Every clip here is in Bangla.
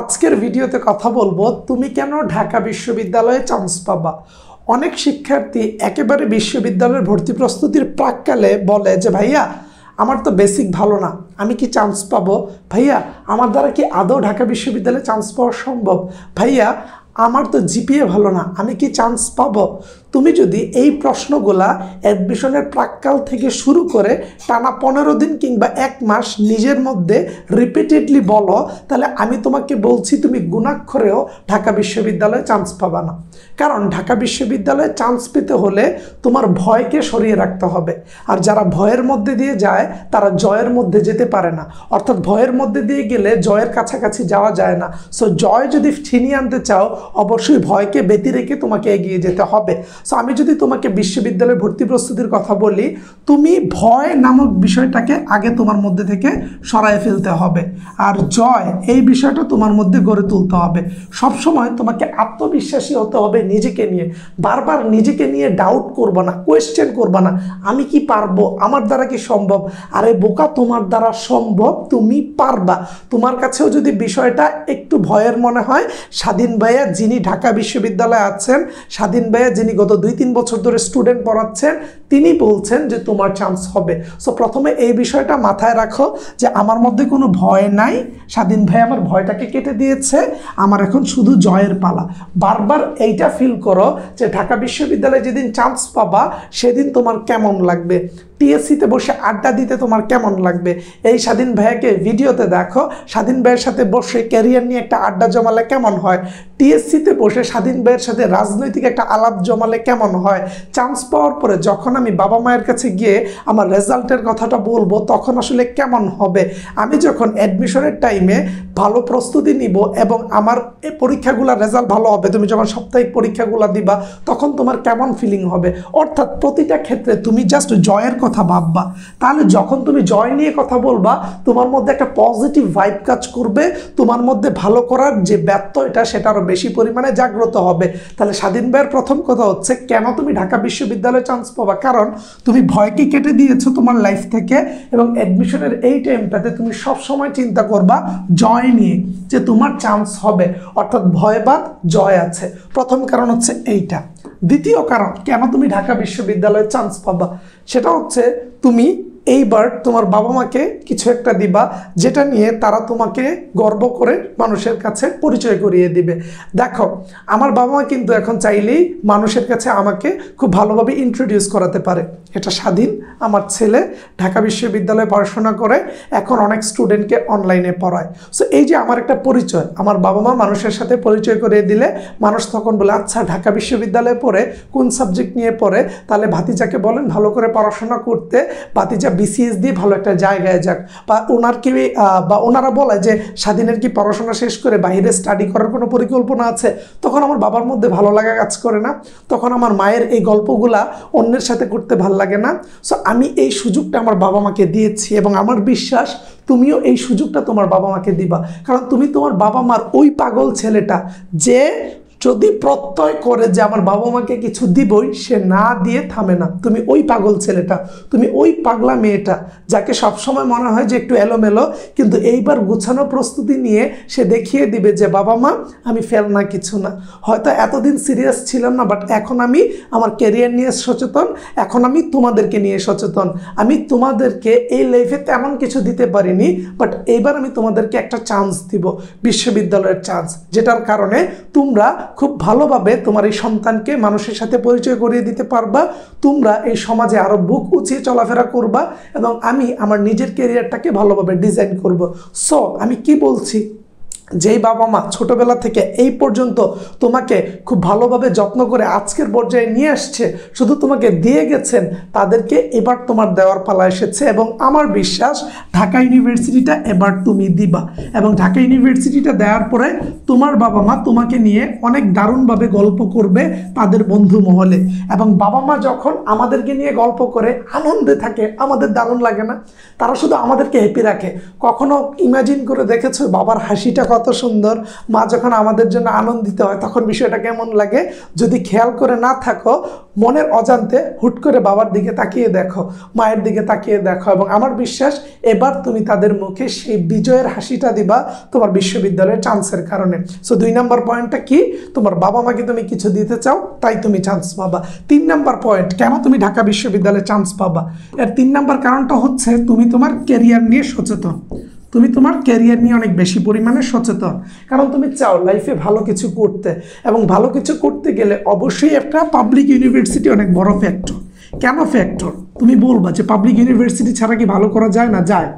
আজকের ভিডিওতে কথা বলবো তুমি কেন ঢাকা বিশ্ববিদ্যালয়ে চান্স পাবা। অনেক শিক্ষার্থী একেবারে বিশ্ববিদ্যালয়ের ভর্তি প্রস্তুতির প্রাককালে বলে যে ভাইয়া আমার তো বেসিক ভালো না, আমি কি চান্স পাবো? ভাইয়া আমার দ্বারা কি আদৌ ঢাকা বিশ্ববিদ্যালয়ে চান্স পাওয়া সম্ভব? ভাইয়া আমার তো জিপিএ ভালো না, আমি কি চান্স পাবো? তুমি যদি এই প্রশ্নগুলা অ্যাডমিশনের প্রাককাল থেকে শুরু করে টানা 15 দিন কিংবা 1 মাস নিজের মধ্যে রিপিটেডলি বলো, তাহলে আমি তোমাকে বলছি তুমি গুণাক্ষরেও ঢাকা বিশ্ববিদ্যালয়ে চান্স পাবা না। কারণ ঢাকা বিশ্ববিদ্যালয়ে চান্স পেতে হলে তোমার ভয়কে সরিয়ে রাখতে হবে। আর যারা ভয়ের মধ্যে দিয়ে যায় তারা জয়ের মধ্যে যেতে পারে না, অর্থাৎ ভয়ের মধ্যে দিয়ে গেলে জয়ের কাছাকাছি যাওয়া যায় না। সো জয় যদি ছিনিয়ে আনতে চাও অবশ্যই ভয়কে ব্যতি রেখে তোমাকে এগিয়ে যেতে হবে। সো আমি যদি তোমাকে বিশ্ববিদ্যালয়ে ভর্তি প্রস্তুতির কথা বলি, তুমি ভয় নামক বিষয়টাকে আগে তোমার মধ্যে থেকে সরায় ফেলতে হবে, আর জয় এই বিষয়টা তোমার মধ্যে গড়ে তুলতে হবে। সবসময় তোমাকে আত্মবিশ্বাসী হতে হবে নিজেকে নিয়ে। বারবার নিজেকে নিয়ে ডাউট করবা না, কোয়েশ্চেন করবা না, আমি কি পারবো, আমার দ্বারা কি সম্ভব? আরে বোকা, তোমার দ্বারা সম্ভব, তুমি পারবা। তোমার কাছেও যদি বিষয়টা একটু ভয়ের মনে হয়, স্বাধীন ভাইয়া যিনি ঢাকা বিশ্ববিদ্যালয়ে আছেন, স্বাধীন ভাইয়া যিনি গত 2-3 বছর ধরে স্টুডেন্ট পড়াচ্ছেন, তিনি বলছেন যে তোমার চান্স হবে। সো প্রথমে এই বিষয়টা মাথায় রাখো যে আমার মধ্যে কোনো ভয় নাই, স্বাধীন ভাই আমার ভয়টাকে কেটে দিয়েছে, আমার এখন শুধু জয়ের পালা। বারবার এইটা ফিল করো যে ঢাকা বিশ্ববিদ্যালয়ে যেদিন চান্স পাবা সেদিন তোমার কেমন লাগবে, টিএসসিতে বসে আড্ডা দিতে তোমার কেমন লাগবে। এই স্বাধীন ভাইয়াকে ভিডিওতে দেখো, স্বাধীন ভাইয়ের সাথে বসে ক্যারিয়ার নিয়ে একটা আড্ডা জমালে কেমন হয়, টিএসসিতে বসে স্বাধীন ভাইয়ের সাথে রাজনৈতিক একটা আলাপ জমালে কেমন হয়। চান্স পাওয়ার পরে যখন আমি বাবা মায়ের কাছে গিয়ে আমার রেজাল্টের কথাটা বলবো তখন আসলে কেমন হবে। আমি যখন অ্যাডমিশনের টাইমে ভালো প্রস্তুতি নিব এবং আমার এই পরীক্ষাগুলোর রেজাল্ট ভালো হবে, তুমি যখন সাপ্তাহিক পরীক্ষাগুলো দিবা তখন তোমার কেমন ফিলিং হবে। অর্থাৎ প্রতিটা ক্ষেত্রে তুমি জাস্ট জয়ের কথা ভাববা। তাহলে যখন তুমি জয় নিয়ে কথা বলবা তোমার মধ্যে একটা পজিটিভ ভাইব কাজ করবে, তোমার মধ্যে ভালো করার যে ব্যর্থ এটা সেটা আরো বেশি পরিমাণে জাগ্রত হবে। তাহলে স্বাধীন ভাইয়ের প্রথম কথা হচ্ছে কেন তুমি ঢাকা বিশ্ববিদ্যালয়ে চান্স পাবা, কারণ তুমি ভয়কে কেটে দিয়েছো তোমার লাইফ থেকে, এবং অ্যাডমিশনের এই টাইমটাতে তুমি সবসময় চিন্তা করবা জয় নিয়ে, যে তোমার চান্স হবে, অর্থাৎ ভয় বাদ জয় আছে। প্রথম কারণ হচ্ছে এইটা। দ্বিতীয় কারণ কেন তুমি ঢাকা বিশ্ববিদ্যালয়ে চান্স পাবা, সেটা হচ্ছে তুমি এইবার তোমার বাবা মাকে কিছু একটা দিবা যেটা নিয়ে তারা তোমাকে গর্ব করে মানুষের কাছে পরিচয় করিয়ে দিবে। দেখো আমার বাবা মা কিন্তু এখন চাইলেই মানুষের কাছে আমাকে খুব ভালোভাবে ইন্ট্রোডিউস করাতে পারে। এটা স্বাধীন আমার ছেলে ঢাকা বিশ্ববিদ্যালয়ে পড়াশোনা করে, এখন অনেক স্টুডেন্টকে অনলাইনে পড়ায়। সো এই যে আমার একটা পরিচয়, আমার বাবা মা মানুষের সাথে পরিচয় করিয়ে দিলে মানুষ তখন বলে আচ্ছা ঢাকা বিশ্ববিদ্যালয়ে পড়ে, কোন সাবজেক্ট নিয়ে পড়ে, তাহলে ভাতিজাকে বলেন ভালো করে পড়াশোনা করতে, ভাতিজা বিসিএস দিয়ে ভালো একটা জায়গায় যাক। বা ওনারা বলে যে স্বাধীনের কি পড়াশোনা শেষ করে বাইরে স্টাডি করার কোনো পরিকল্পনা আছে, তখন আমার বাবার মধ্যে ভালো লাগা কাজ করে না, তখন আমার মায়ের এই গল্পগুলা অন্যের সাথে করতে ভালো লাগে না। সো আমি এই সুযোগটা আমার বাবা মাকে দিয়েছি এবং আমার বিশ্বাস তুমিও এই সুযোগটা তোমার বাবা মাকে দিবা। কারণ তুমি তোমার বাবা মার ওই পাগল ছেলেটা যে যদি প্রত্যয় করে যে আমার বাবা মাকে কিছু দিবই, সে না দিয়ে থামে না। তুমি ওই পাগল ছেলেটা, তুমি ওই পাগলা মেয়েটা যাকে সবসময় মনে হয় যে একটু এলোমেলো, কিন্তু এইবার গুছানো প্রস্তুতি নিয়ে সে দেখিয়ে দিবে যে বাবা মা আমি ফেল না, কিছু না, হয়তো এতদিন সিরিয়াস ছিলাম না, বাট এখন আমি আমার ক্যারিয়ার নিয়ে সচেতন, এখন আমি তোমাদেরকে নিয়ে সচেতন, আমি তোমাদেরকে এই লাইফে তেমন কিছু দিতে পারিনি, বাট এইবার আমি তোমাদেরকে একটা চান্স দিব, বিশ্ববিদ্যালয়ের চান্স, যেটার কারণে তোমরা খুব ভালোভাবে তোমার এই সন্তানকে মানুষের সাথে পরিচয় করিয়ে দিতে পারবা, তোমরা এই সমাজে আরো বুক উঁচিয়ে চলাফেরা করবা, এবং আমি আমার নিজের ক্যারিয়ারটাকে ভালোভাবে ডিজাইন করব। সো আমি কি বলছি, যেই বাবা মা ছোটবেলা থেকে এই পর্যন্ত তোমাকে খুব ভালোভাবে যত্ন করে আজকের পর্যায়ে নিয়ে আসছে, শুধু তোমাকে দিয়ে গেছেন, তাদেরকে এবার তোমার দেওয়ার পালা এসেছে। এবং আমার বিশ্বাস ঢাকা ইউনিভার্সিটিটা এবার তুমি দিবা, এবং ঢাকা ইউনিভার্সিটিটা দেওয়ার পরে তোমার বাবা মা তোমাকে নিয়ে অনেক দারুণভাবে গল্প করবে তাদের বন্ধু মহলে। এবং বাবা মা যখন আমাদেরকে নিয়ে গল্প করে আনন্দে থাকে, আমাদের দারুণ লাগে না? তারা শুধু আমাদেরকে হ্যাপি রাখে। কখনো ইমাজিন করে দেখেছো বাবার হাসিটা কত সুন্দর, মা যখন আমাদের জন্য আনন্দিত হয় তখন বিষয়টা কেমন লাগে। যদি খেয়াল করে না থাকো, মনের অজান্তে হুট করে বাবার দিকে তাকিয়ে দেখো, মায়ের দিকে তাকিয়ে দেখো, এবং আমার বিশ্বাস এবার তুমি তাদের মুখে সেই বিজয়ের হাসিটা দিবা তোমার বিশ্ববিদ্যালয়ের চান্সের কারণে। সো 2 নম্বর পয়েন্টটা কি, তোমার বাবা মাকে তুমি কিছু দিতে চাও তাই তুমি চান্স পাবা। 3 নম্বর পয়েন্ট, কেন তুমি ঢাকা বিশ্ববিদ্যালয়ে চান্স পাবা, এর 3 নম্বর কারণটা হচ্ছে তুমি তোমার ক্যারিয়ার নিয়ে সচেতন। তুমি তোমার ক্যারিয়ার নিয়ে অনেক বেশি পরিমাণে সচেতন, কারণ তুমি চাও লাইফে ভালো কিছু করতে, এবং ভালো কিছু করতে গেলে অবশ্যই একটা পাবলিক ইউনিভার্সিটি অনেক বড় ফ্যাক্টর। কেন ফ্যাক্টর তুমি বলবা যে পাবলিক ইউনিভার্সিটি ছাড়া কি ভালো করা যায় না? যায়,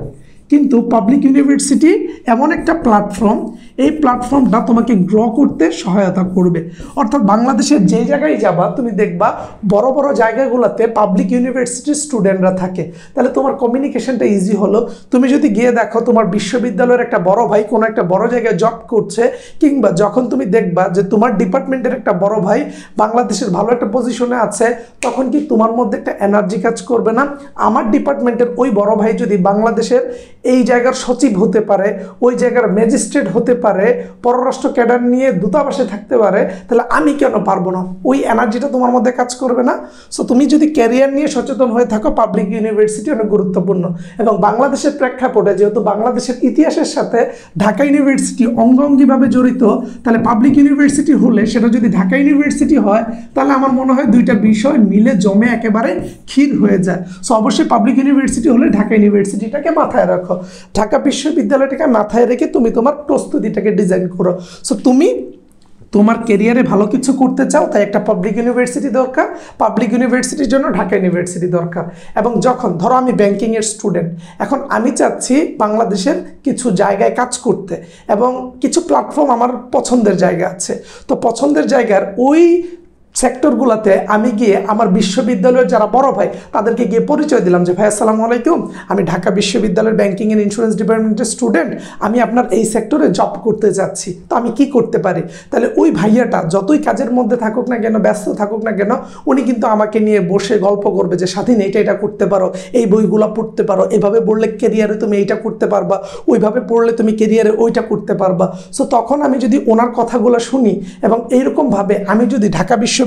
কিন্তু পাবলিক ইউনিভার্সিটি এমন একটা প্ল্যাটফর্ম, এই প্ল্যাটফর্মটা তোমাকে গ্রো করতে সহায়তা করবে। অর্থাৎ বাংলাদেশের যে জায়গায় যাবা তুমি দেখবা বড় বড় জায়গাগুলোতে পাবলিক ইউনিভার্সিটির স্টুডেন্টরা থাকে, তাহলে তোমার কমিউনিকেশনটা ইজি হলো। তুমি যদি গিয়ে দেখো তোমার বিশ্ববিদ্যালয়ের একটা বড় ভাই কোনো একটা বড় জায়গায় জব করছে, কিংবা যখন তুমি দেখবা যে তোমার ডিপার্টমেন্টের একটা বড় ভাই বাংলাদেশের ভালো একটা পজিশনে আছে, তখন কি তোমার মধ্যে একটা এনার্জি কাজ করবে না? আমার ডিপার্টমেন্টের ওই বড় ভাই যদি বাংলাদেশের এই জায়গার সচিব হতে পারে, ওই জায়গার ম্যাজিস্ট্রেট হতে পারে, পররাষ্ট্র ক্যাডার নিয়ে দূতাবাসে থাকতে পারে, তাহলে আমি কেন পারবো না? ওই এনার্জিটা তোমার মধ্যে কাজ করবে না? সো তুমি যদি ক্যারিয়ার নিয়ে সচেতন হয়ে থাকো, পাবলিক ইউনিভার্সিটি অনেক গুরুত্বপূর্ণ। এবং বাংলাদেশের প্রেক্ষাপটে যেহেতু বাংলাদেশের ইতিহাসের সাথে ঢাকা ইউনিভার্সিটি অঙ্গাঙ্গিভাবে জড়িত, তাহলে পাবলিক ইউনিভার্সিটি হলে সেটা যদি ঢাকা ইউনিভার্সিটি হয়, তাহলে আমার মনে হয় দুইটা বিষয় মিলে জমে একেবারে ক্ষীর হয়ে যায়। সো অবশ্যই পাবলিক ইউনিভার্সিটি হলে ঢাকা ইউনিভার্সিটিটাকে মাথায় রাখো, ঢাকা বিশ্ববিদ্যালয়টাকে মাথায় রেখে তুমি তোমার প্রস্তুতিটাকে ডিজাইন করো। সো তুমি তোমার ক্যারিয়ারে ভালো কিছু করতে চাও, তাই একটা পাবলিক ইউনিভার্সিটি দরকার, পাবলিক ইউনিভার্সিটির জন্য ঢাকা ইউনিভার্সিটি দরকার। এবং যখন ধরো আমি ব্যাংকিংয়ের স্টুডেন্ট, এখন আমি চাচ্ছি বাংলাদেশের কিছু জায়গায় কাজ করতে, এবং কিছু প্ল্যাটফর্ম আমার পছন্দের জায়গা আছে, তো পছন্দের জায়গার ওই সেক্টরগুলোতে আমি গিয়ে আমার বিশ্ববিদ্যালয়ের যারা বড় ভাই তাদেরকে গিয়ে পরিচয় দিলাম যে ভাই আসসালামু আলাইকুম, আমি ঢাকা বিশ্ববিদ্যালয়ের ব্যাংকিং অ্যান্ড ইন্স্যুরেন্স ডিপার্টমেন্টের স্টুডেন্ট, আমি আপনার এই সেক্টরে জব করতে যাচ্ছি, তো আমি কি করতে পারি? তাহলে ওই ভাইয়াটা যতই কাজের মধ্যে থাকুক না কেন, ব্যস্ত থাকুক না কেন, উনি কিন্তু আমাকে নিয়ে বসে গল্প করবে যে স্বাধীন এটা করতে পারো, এই বইগুলো পড়তে পারো, এভাবে পড়লে ক্যারিয়ারে তুমি এইটা করতে পারবা, ওইভাবে পড়লে তুমি ক্যারিয়ারে ওইটা করতে পারবা। সো তখন আমি যদি ওনার কথাগুলো শুনি, এবং এইরকমভাবে আমি যদি ঢাকা বিশ্ববিদ্যালয়ের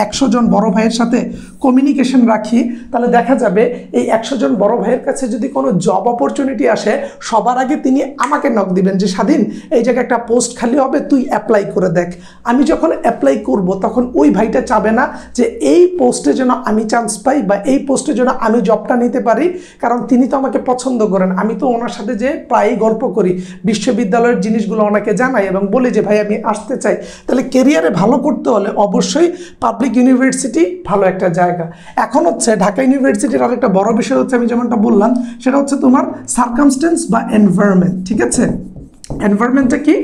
100 জন বড় ভাইয়ের সাথে কমিউনিকেশন রাখি, তাহলে দেখা যাবে এই 100 জন বড় ভাইয়ের কাছে যদি কোনো জব অপরচুনিটি আসে, সবার আগে তিনি আমাকে নক দিবেন যে স্বাধীন এই জায়গায় একটা পোস্ট খালি হবে, তুই অ্যাপ্লাই করে দেখ। আমি যখন অ্যাপ্লাই করব তখন ওই ভাইটা চাবে না যে এই পোস্টে যেন আমি চান্স পাই বা এই পোস্টে যেন আমি জবটা নিতে পারি, কারণ তিনি তো আমাকে পছন্দ করেন, আমি তো ওনার সাথে যে প্রায়ই গল্প করি, বিশ্ববিদ্যালয়ের জিনিসগুলো ওনাকে জানাই এবং বলি যে ভাই আমি আসতে চাই। তাহলে ক্যারিয়ারে ভালো করতে হলে অবশ্যই পাবলিক ইউনিভার্সিটি ভালো একটা জায়গা। এখন হচ্ছে ঢাকা ইউনিভার্সিটির আরেকটা বড় বিষয় হচ্ছে, আমি যেমনটা বললাম, সেটা হচ্ছে তোমার সার্কামস্টেন্স বা এনভায়রনমেন্ট। ঠিক আছে, এনভায়রনমেন্টটা কি?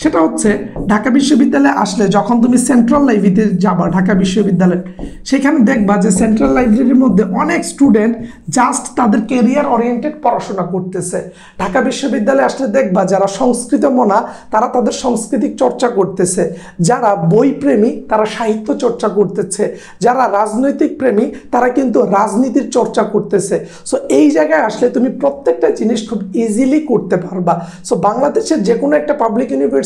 সেটা হচ্ছে ঢাকা বিশ্ববিদ্যালয়ে আসলে যখন তুমি সেন্ট্রাল লাইব্রেরিতে যাবা ঢাকা বিশ্ববিদ্যালয়ে, সেখানে দেখবা যে সেন্ট্রাল লাইব্রেরির মধ্যে অনেক স্টুডেন্ট জাস্ট তাদের ক্যারিয়ার ওরিয়েন্টেড পড়াশোনা করতেছে। ঢাকা বিশ্ববিদ্যালয়ে আসলে দেখবা যারা সংস্কৃত মনা তারা তাদের সাংস্কৃতিক চর্চা করতেছে, যারা বই প্রেমী তারা সাহিত্য চর্চা করতেছে, যারা রাজনৈতিক প্রেমী তারা কিন্তু রাজনীতির চর্চা করতেছে। সো এই জায়গায় আসলে তুমি প্রত্যেকটা জিনিস খুব ইজিলি করতে পারবা। সো বাংলাদেশের যে কোনো একটা পাবলিক ইউনিভার্সিটিতে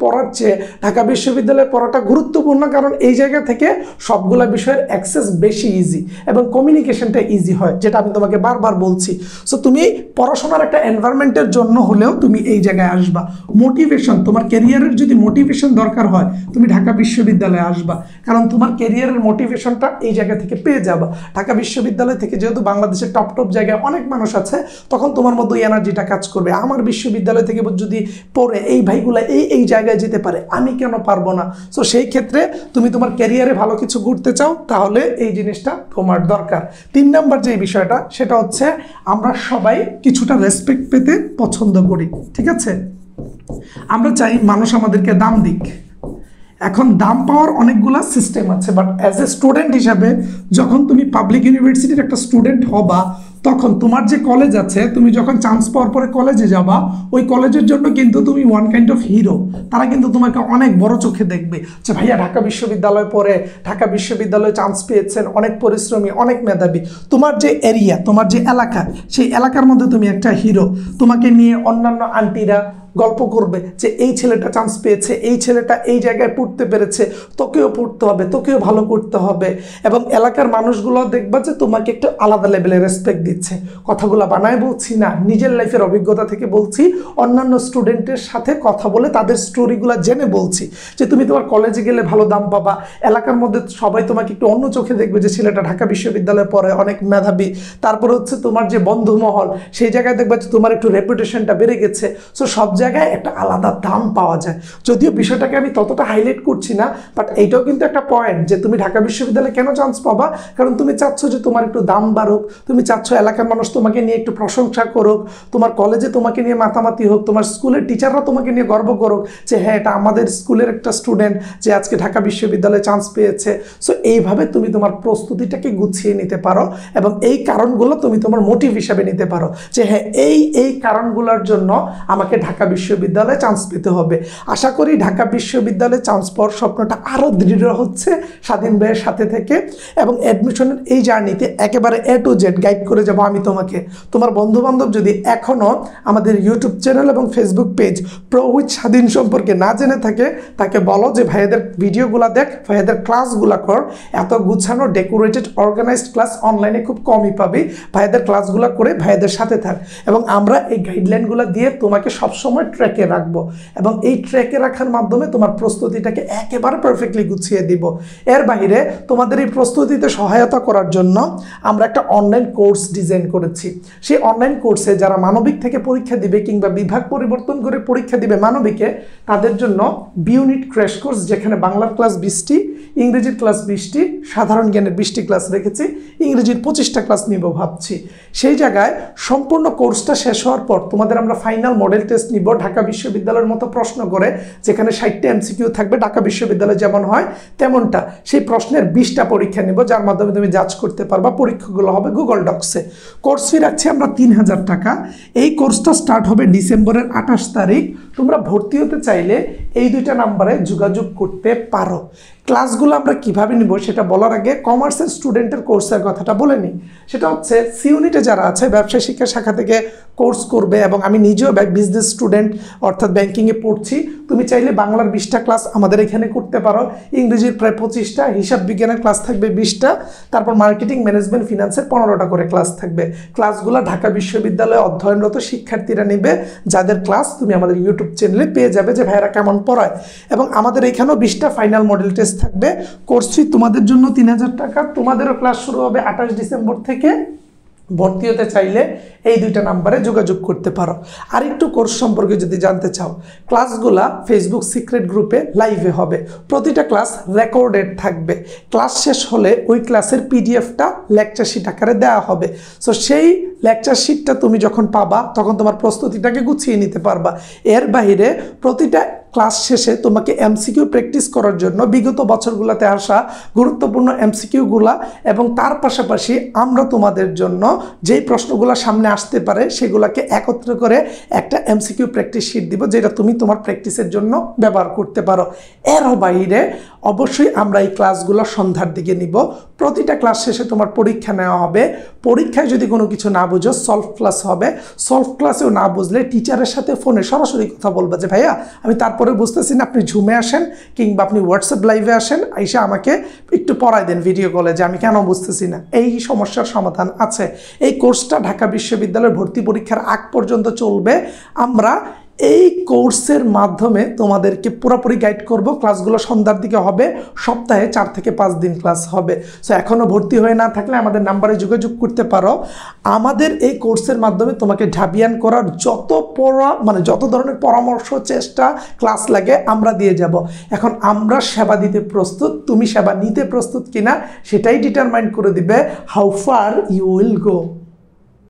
পড়ার চেয়ে ঢাকা বিশ্ববিদ্যালয়ে পড়াটা গুরুত্বপূর্ণ, কারণ এই জায়গা থেকে সবগুলা বিষয়ের অ্যাক্সেস বেশি ইজি এবং কমিউনিকেশনটা ইজি হয়, যেটা আমি তোমাকে বারবার বলছি। সো তুমি পড়াশোনার একটা এনভায়রনমেন্টের জন্য হলেও তুমি এই জায়গায় আসবা। মোটিভেশন, তোমার ক্যারিয়ারের যদি মোটিভেশন দরকার হয় তুমি ঢাকা বিশ্ববিদ্যালয়ে আসবা, কারণ তোমার ক্যারিয়ারের মোটিভেশনটা এই জায়গা থেকে পেয়ে যাবা। ঢাকা বিশ্ববিদ্যালয় থেকে যেহেতু বাংলাদেশের টপ জায়গায় অনেক মানুষ আছে, তখন তোমার মধ্যে এনার্জিটা কাজ করবে। আমার বিশ্ববিদ্যালয় থেকে যদি পড়ে এই ভাইগুলা এই জায়গায় যেতে পারে, আমি কেন পারবো না? সো সেই ক্ষেত্রে তুমি তোমার ক্যারিয়ারে ভালো কিছু করতে চাও, তাহলে এই জিনিসটা তোমার দরকার। 3 নাম্বার যে বিষয়টা সেটা হচ্ছে আমরা সবাই কিছুটা রেসপেক্ট পেতে পছন্দ করি। ঠিক আছে, আমরা চাই মানুষ আমাদেরকে দাম দিক। এখন দাম পাওয়ার অনেকগুলো সিস্টেম আছে, বাট অ্যাজ এ স্টুডেন্ট হিসাবে যখন তুমি পাবলিক ইউনিভার্সিটির একটা স্টুডেন্ট হবা, তখন তোমার যে কলেজ আছে, তুমি যখন চান্স পাওয়ার পরে কলেজে যাবা, ওই কলেজের জন্য কিন্তু তুমি ওয়ান কাইন্ড অফ হিরো। তারা কিন্তু তোমাকে অনেক বড় চোখে দেখবে যে ভাইয়া ঢাকা বিশ্ববিদ্যালয় পড়ে, ঢাকা বিশ্ববিদ্যালয়ে চান্স পেয়েছেন, অনেক পরিশ্রমী, অনেক মেধাবী। তোমার যে এরিয়া, তোমার যে এলাকা, সেই এলাকার মধ্যে তুমি একটা হিরো। তোমাকে নিয়ে অন্যান্য আন্টিরা, গল্প করবে যে এই ছেলেটা চান্স পেয়েছে, এই ছেলেটা এই জায়গায় পড়তে পেরেছে, তোকেও পড়তে হবে, তোকেও ভালো করতে হবে। এবং এলাকার মানুষগুলো দেখবা যে তোমাকে একটু আলাদা লেভেলে রেসপেক্ট দিচ্ছে। কথাগুলো বানায় বলছি না, নিজের লাইফের অভিজ্ঞতা থেকে বলছি, অন্যান্য স্টুডেন্টের সাথে কথা বলে তাদের স্টোরিগুলো জেনে বলছি যে তুমি তোমার কলেজে গেলে ভালো দাম পাবা, এলাকার মধ্যে সবাই তোমাকে একটু অন্য চোখে দেখবে যে ছেলেটা ঢাকা বিশ্ববিদ্যালয়ে পড়ে, অনেক মেধাবী। তারপরে হচ্ছে তোমার যে বন্ধুমহল, সেই জায়গায় দেখবা যে তোমার একটু রেপুটেশনটা বেড়ে গেছে। সো সব জায়গায় একটা আলাদা দাম পাওয়া যায়। যদিও বিষয়টাকে আমি ততটা হাইলাইট করছি না, বাট এইটাও কিন্তু একটা পয়েন্ট যে তুমি ঢাকা বিশ্ববিদ্যালয়ে কেন চান্স পাবা, কারণ তুমি চাচ্ছ যে তোমার একটু দাম বাড়ুক, তুমি চাচ্ছ এলাকার মানুষ তোমাকে নিয়ে একটু প্রশংসা করুক, তোমার কলেজে তোমাকে নিয়ে মাতামাতি হোক, তোমার স্কুলের টিচাররা তোমাকে নিয়ে গর্ব করুক যে হ্যাঁ এটা আমাদের স্কুলের একটা স্টুডেন্ট যে আজকে ঢাকা বিশ্ববিদ্যালয়ে চান্স পেয়েছে। সো এইভাবে তুমি তোমার প্রস্তুতিটাকে গুছিয়ে নিতে পারো এবং এই কারণগুলো তুমি তোমার মোটিভ হিসাবে নিতে পারো যে হ্যাঁ এই কারণগুলোর জন্য আমাকে ঢাকা বিশ্ববিদ্যালয়ে চান্স পেতে হবে। আশা করি ঢাকা বিশ্ববিদ্যালয়ে চান্স পাওয়ার স্বপ্নটা আরও দৃঢ় হচ্ছে স্বাধীন ভাইয়ের সাথে থেকে। এবং অ্যাডমিশনের এই জার্নিতে একেবারে A to Z গাইড করে যাব আমি তোমাকে। তোমার বন্ধুবান্ধব যদি এখনও আমাদের ইউটিউব চ্যানেল এবং ফেসবুক পেজ প্রো উইথ স্বাধীন সম্পর্কে না জেনে থাকে, তাকে বলো যে ভাইয়াদের ভিডিওগুলো দেখ, ভাইয়াদের ক্লাসগুলো কর। এত গুছানো ডেকোরেটেড অর্গানাইজড ক্লাস অনলাইনে খুব কমই পাবি। ভাইয়াদের ক্লাসগুলো করে ভাইয়াদের সাথে থাক এবং আমরা এই গাইডলাইনগুলো দিয়ে তোমাকে সবসময় ট্র্যাকে রাখবো এবং এই ট্র্যাকে রাখার মাধ্যমে তোমার প্রস্তুতিটাকে একেবারে পারফেক্টলি গুছিয়ে দিব। এর বাইরে তোমাদের এই প্রস্তুতিতে সহায়তা করার জন্য আমরা একটা অনলাইন কোর্স ডিজাইন করেছি। সেই অনলাইন কোর্সে যারা মানবিক থেকে পরীক্ষা দিবে কিংবা বিভাগ পরিবর্তন করে পরীক্ষা দিবে মানবিকে, তাদের জন্য ইউনিট ক্র্যাশ কোর্স, যেখানে বাংলার ক্লাস 20টি, ইংরেজির ক্লাস 20টি, সাধারণ জ্ঞানের 20টি ক্লাস রেখেছি, ইংরেজির 25টা ক্লাস নিব ভাবছি। সেই জায়গায় সম্পূর্ণ কোর্সটা শেষ হওয়ার পর তোমাদের আমরা ফাইনাল মডেল টেস্ট নিব ঢাকা বিশ্ববিদ্যালয়ের মতো প্রশ্ন করে, যেখানে 60টা MCQ থাকবে ঢাকা বিশ্ববিদ্যালয়ে যেমন হয় তেমনটা। সেই প্রশ্নের 20টা পরীক্ষা নিব, যার মাধ্যমে তুমি জাজ করতে পারবা। পরীক্ষাগুলো হবে গুগল ডক্সে। কোর্স ফি রাখছি আমরা 3000 টাকা। এই কোর্সটা স্টার্ট হবে ডিসেম্বরের 28 তারিখ। তোমরা ভর্তি হতে চাইলে এই 2টা নাম্বারে যোগাযোগ করতে পারো। ক্লাসগুলো আমরা কিভাবে নিব সেটা বলার আগে কমার্সের স্টুডেন্টের কোর্সের কথাটা বলে নিই। সেটা হচ্ছে সি ইউনিটে যারা আছে ব্যবসায় শিক্ষা শাখা থেকে কোর্স করবে, এবং আমি নিজেও বিজনেস স্টুডেন্ট অর্থাৎ ব্যাংকিংয়ে পড়ছি। তুমি চাইলে বাংলার 20টা ক্লাস আমাদের এখানে করতে পারো, ইংরেজির প্রায় 25টা, হিসাব বিজ্ঞানের ক্লাস থাকবে 20টা, তারপর মার্কেটিং ম্যানেজমেন্ট ফিনান্সের 15টা করে ক্লাস থাকবে। ক্লাসগুলো ঢাকা বিশ্ববিদ্যালয়ে অধ্যয়নরত শিক্ষার্থীরা নেবে, যাদের ক্লাস তুমি আমাদের ইউটিউব চ্যানেলে পেয়ে যাবে যে ভাইয়েরা কেমন পড়ায়। এবং আমাদের এখানেও 20টা ফাইনাল মডেল টেস্ট থাকবে। কোর্স ফি তোমাদের জন্য 3000 টাকা। তোমাদেরও ক্লাস শুরু হবে 28 ডিসেম্বর থেকে। ভর্তি হতে চাইলে এই 2টা নাম্বারে যোগাযোগ করতে পারো। আর একটু কোর্স সম্পর্কে যদি জানতে চাও, ক্লাসগুলা ফেসবুক সিক্রেট গ্রুপে লাইভে হবে। প্রতিটা ক্লাস রেকর্ডেড থাকবে। ক্লাস শেষ হলে ওই ক্লাসের পিডিএফটা লেকচার শিট আকারে দেওয়া হবে। সো সেই লেকচার শিটটা তুমি যখন পাবা তখন তোমার প্রস্তুতিটাকে গুছিয়ে নিতে পারবা। এর বাইরে প্রতিটা ক্লাস শেষে তোমাকে MCQ প্র্যাকটিস করার জন্য বিগত বছরগুলোতে আসা গুরুত্বপূর্ণ MCQগুলা, এবং তার পাশাপাশি আমরা তোমাদের জন্য যেই প্রশ্নগুলো সামনে আসতে পারে সেগুলোকে একত্র করে একটা MCQ প্র্যাকটিস শিট দিব, যেটা তুমি তোমার প্র্যাকটিসের জন্য ব্যবহার করতে পারো। এর বাইরে অবশ্যই আমরা এই ক্লাসগুলো সন্ধ্যার দিকে নিব। প্রতিটা ক্লাস শেষে তোমার পরীক্ষা নেওয়া হবে। পরীক্ষায় যদি কোনো কিছু না বুঝো সলভ ক্লাস হবে। সলভ ক্লাসেও না বুঝলে টিচারের সাথে ফোনে সরাসরি কথা বলবা যে ভাইয়া আমি তারপরে বুঝতেছি না, আপনি ঝুমে আসেন কিংবা আপনি হোয়াটসঅ্যাপ লাইভে আসেন, আইসা আমাকে একটু পড়ায় দেন ভিডিও কলে যে আমি কেন বুঝতেছি না। এই সমস্যার সমাধান আছে। এই কোর্সটা ঢাকা বিশ্ববিদ্যালয়ের ভর্তি পরীক্ষার আগ পর্যন্ত চলবে। আমরা এই কোর্সের মাধ্যমে তোমাদেরকে পুরোপুরি গাইড করব। ক্লাসগুলো সন্ধ্যার দিকে হবে, সপ্তাহে 4 থেকে 5 দিন ক্লাস হবে। সো এখনও ভর্তি হয়ে না থাকলে আমাদের নাম্বারে যোগাযোগ করতে পারো। আমাদের এই কোর্সের মাধ্যমে তোমাকে ঢাবিয়ান করার যত ধরনের পরামর্শ, চেষ্টা, ক্লাস লাগে আমরা দিয়ে যাব। এখন আমরা সেবা দিতে প্রস্তুত, তুমি সেবা নিতে প্রস্তুত কিনা সেটাই ডিটারমাইন করে দিবে how far you will go.